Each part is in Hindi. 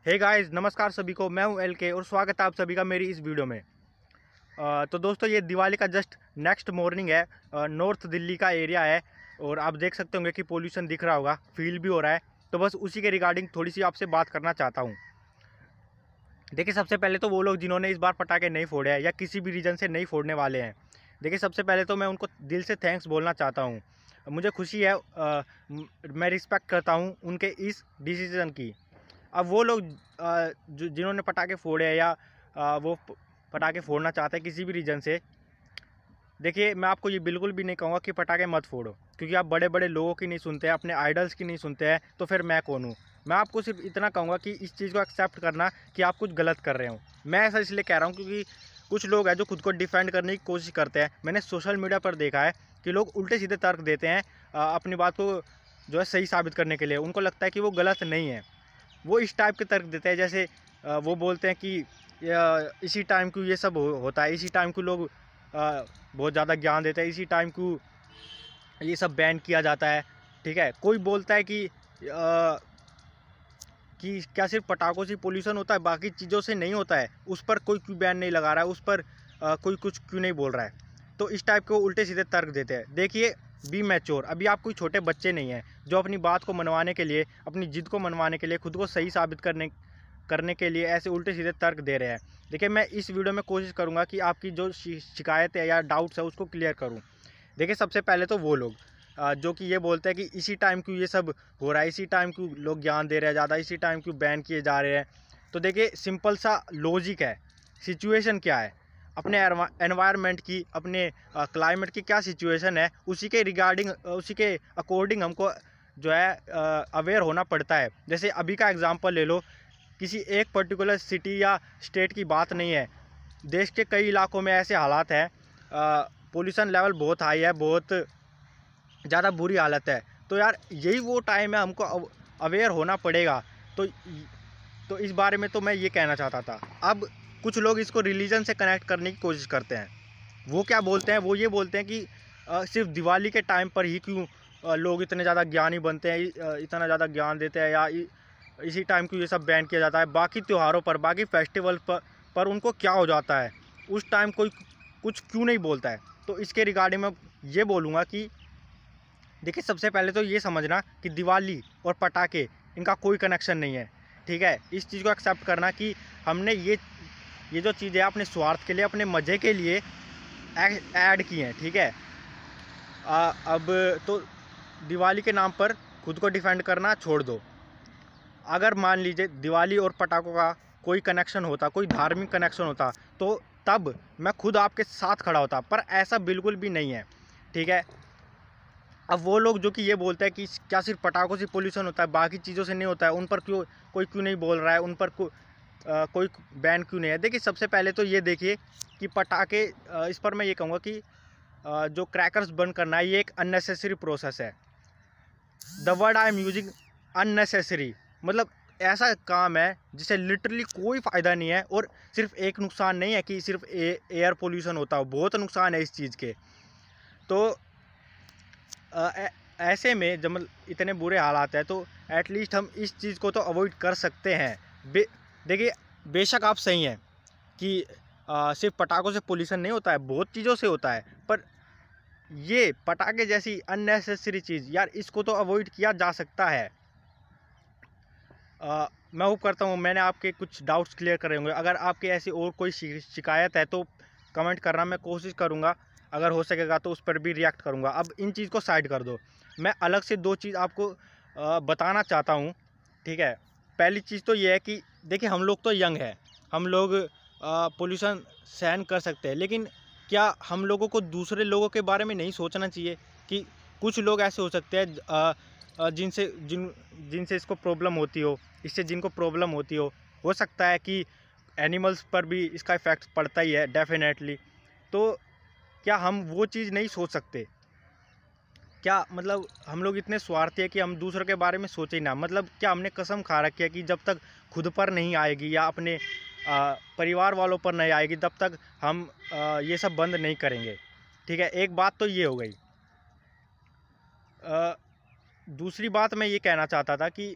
हे गाइस, नमस्कार सभी को। मैं हूं एलके और स्वागत है आप सभी का मेरी इस वीडियो में। तो दोस्तों, ये दिवाली का जस्ट नेक्स्ट मॉर्निंग है। नॉर्थ दिल्ली का एरिया है और आप देख सकते होंगे कि पोल्यूशन दिख रहा होगा, फील भी हो रहा है। तो बस उसी के रिगार्डिंग थोड़ी सी आपसे बात करना चाहता हूँ। देखिए, सबसे पहले तो वो लोग जिन्होंने इस बार पटाखे नहीं फोड़े हैं या किसी भी रीज़न से नहीं फोड़ने वाले हैं, देखिए सबसे पहले तो मैं उनको दिल से थैंक्स बोलना चाहता हूँ। मुझे खुशी है, मैं रिस्पेक्ट करता हूँ उनके इस डिसीज़न की। अब वो लोग जिन्होंने पटाखे फोड़े हैं या वो पटाखे फोड़ना चाहते हैं किसी भी रीज़न से, देखिए मैं आपको ये बिल्कुल भी नहीं कहूँगा कि पटाखे मत फोड़ो, क्योंकि आप बड़े बड़े लोगों की नहीं सुनते हैं, अपने आइडल्स की नहीं सुनते हैं, तो फिर मैं कौन हूँ। मैं आपको सिर्फ इतना कहूँगा कि इस चीज़ को एक्सेप्ट करना कि आप कुछ गलत कर रहे हो। मैं ऐसा इसलिए कह रहा हूँ क्योंकि कुछ लोग हैं जो खुद को डिफेंड करने की कोशिश करते हैं। मैंने सोशल मीडिया पर देखा है कि लोग उल्टे सीधे तर्क देते हैं अपनी बात को जो है सही साबित करने के लिए। उनको लगता है कि वो गलत नहीं है। वो इस टाइप के तर्क देते हैं, जैसे वो बोलते हैं कि इसी टाइम को ये सब होता है, इसी टाइम को लोग बहुत ज़्यादा ज्ञान देते हैं, इसी टाइम को ये सब बैन किया जाता है। ठीक है, कोई बोलता है कि क्या सिर्फ पटाखों से पोल्यूशन होता है, बाकी चीज़ों से नहीं होता है, उस पर कोई क्यों बैन नहीं लगा रहा है, उस पर कोई कुछ क्यों नहीं बोल रहा है। तो इस टाइप के उल्टे सीधे तर्क देते हैं। देखिए, बी मैच्योर। अभी आप कोई छोटे बच्चे नहीं हैं जो अपनी बात को मनवाने के लिए, अपनी जिद को मनवाने के लिए, खुद को सही साबित करने के लिए ऐसे उल्टे सीधे तर्क दे रहे हैं। देखिए, मैं इस वीडियो में कोशिश करूँगा कि आपकी जो शिकायत है या डाउट्स है उसको क्लियर करूँ। देखिए, सबसे पहले तो वो लोग जो कि ये बोलते हैं कि इसी टाइम क्यों ये सब हो रहा है, इसी टाइम क्यों लोग ज्ञान दे रहे हैं ज़्यादा, इसी टाइम क्यों बैन किए जा रहे हैं। तो देखिए, सिंपल सा लॉजिक है। सिचुएशन क्या है, अपने एनवायरनमेंट की, अपने क्लाइमेट की क्या सिचुएशन है, उसी के रिगार्डिंग, उसी के अकॉर्डिंग हमको जो है अवेयर होना पड़ता है। जैसे अभी का एग्जांपल ले लो, किसी एक पर्टिकुलर सिटी या स्टेट की बात नहीं है, देश के कई इलाकों में ऐसे हालात हैं, पोल्यूशन लेवल बहुत हाई है, बहुत ज़्यादा बुरी हालत है। तो यार, यही वो टाइम है, हमको अवेयर होना पड़ेगा। तो तो इस बारे में तो मैं ये कहना चाहता था। अब कुछ लोग इसको रिलीजन से कनेक्ट करने की कोशिश करते हैं। वो क्या बोलते हैं, वो ये बोलते हैं कि सिर्फ दिवाली के टाइम पर ही क्यों लोग इतने ज़्यादा ज्ञानी बनते हैं, इतना ज़्यादा ज्ञान देते हैं, या इसी टाइम क्यों ये सब बैन किया जाता है, बाकी त्योहारों पर, बाकी फेस्टिवल पर उनको क्या हो जाता है, उस टाइम कोई कुछ क्यों नहीं बोलता है। तो इसके रिगार्डिंग मैं ये बोलूँगा कि देखिए, सबसे पहले तो ये समझना कि दिवाली और पटाखे, इनका कोई कनेक्शन नहीं है। ठीक है, इस चीज़ को एक्सेप्ट करना कि हमने ये जो चीज़ें अपने स्वार्थ के लिए, अपने मज़े के लिए ऐड की हैं। ठीक है, अब तो दिवाली के नाम पर खुद को डिफेंड करना छोड़ दो। अगर मान लीजिए दिवाली और पटाखों का कोई कनेक्शन होता, कोई धार्मिक कनेक्शन होता, तो तब मैं खुद आपके साथ खड़ा होता, पर ऐसा बिल्कुल भी नहीं है। ठीक है, अब वो लोग जो कि ये बोलते हैं कि क्या सिर्फ पटाखों से पोल्यूशन होता है, बाकी चीज़ों से नहीं होता है, उन पर कोई क्यों नहीं बोल रहा है, उन पर कोई बैन क्यों नहीं है। देखिए, सबसे पहले तो ये देखिए कि पटाखे, इस पर मैं ये कहूँगा कि जो क्रैकर्स बंद करना है, ये एक अननेसेसरी प्रोसेस है। The word I am using, unnecessary, मतलब ऐसा काम है जिसे लिटरली कोई फ़ायदा नहीं है। और सिर्फ एक नुकसान नहीं है कि सिर्फ एयर पोल्यूशन होता हो, बहुत नुकसान है इस चीज़ के। तो ऐसे में जब इतने बुरे हालात हैं, तो एटलीस्ट हम इस चीज़ को तो अवॉइड कर सकते हैं। देखिए, बेशक आप सही हैं कि सिर्फ पटाखों से पोल्यूशन नहीं होता है, बहुत चीज़ों से होता है, पर ये पटाखे जैसी अननेसेसरी चीज़, यार इसको तो अवॉइड किया जा सकता है। मैं होप करता हूँ मैंने आपके कुछ डाउट्स क्लियर करे होंगे। अगर आपके ऐसी और कोई शिकायत है तो कमेंट करना, मैं कोशिश करूँगा, अगर हो सकेगा तो उस पर भी रिएक्ट करूँगा। अब इन चीज़ को साइड कर दो, मैं अलग से दो चीज़ आपको बताना चाहता हूँ। ठीक है, पहली चीज़ तो ये है कि देखिए, हम लोग तो यंग है, हम लोग पोल्यूशन सहन कर सकते हैं, लेकिन क्या हम लोगों को दूसरे लोगों के बारे में नहीं सोचना चाहिए कि कुछ लोग ऐसे हो सकते हैं जिनसे इसको प्रॉब्लम होती हो, इससे जिनको प्रॉब्लम होती हो सकता है कि एनिमल्स पर भी इसका इफ़ेक्ट पड़ता ही है डेफिनेटली। तो क्या हम वो चीज़ नहीं सोच सकते? क्या मतलब हम लोग इतने स्वार्थी है कि हम दूसरों के बारे में सोचे ही ना? मतलब क्या हमने कसम खा रखी है कि जब तक खुद पर नहीं आएगी या अपने परिवार वालों पर नहीं आएगी, तब तक हम ये सब बंद नहीं करेंगे। ठीक है, एक बात तो ये हो गई। दूसरी बात मैं ये कहना चाहता था कि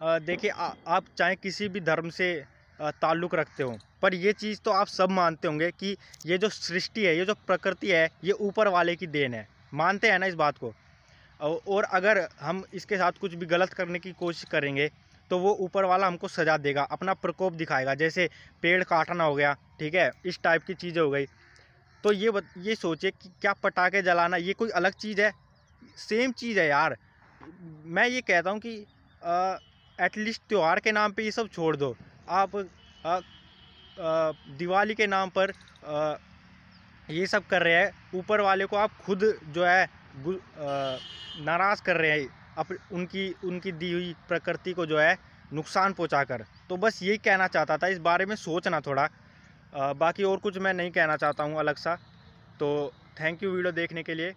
देखिए आप चाहे किसी भी धर्म से ताल्लुक़ रखते हो, पर ये चीज़ तो आप सब मानते होंगे कि ये जो सृष्टि है, ये जो प्रकृति है, ये ऊपर वाले की देन है। मानते हैं ना इस बात को? और अगर हम इसके साथ कुछ भी गलत करने की कोशिश करेंगे, तो वो ऊपर वाला हमको सज़ा देगा, अपना प्रकोप दिखाएगा। जैसे पेड़ काटना हो गया, ठीक है? इस टाइप की चीज़ें हो गई। तो ये सोचिए कि क्या पटाखे जलाना ये कोई अलग चीज़ है? सेम चीज़ है यार। मैं ये कहता हूँ कि एटलीस्ट त्योहार के नाम पे ये सब छोड़ दो। आप दिवाली के नाम पर ये सब कर रहे हैं, ऊपर वाले को आप खुद जो है नाराज़ कर रहे हैं, उनकी दी हुई प्रकृति को जो है नुकसान पहुंचाकर। तो बस यही कहना चाहता था, इस बारे में सोचना थोड़ा। बाकी और कुछ मैं नहीं कहना चाहता हूं अलग सा। तो थैंक यू वीडियो देखने के लिए।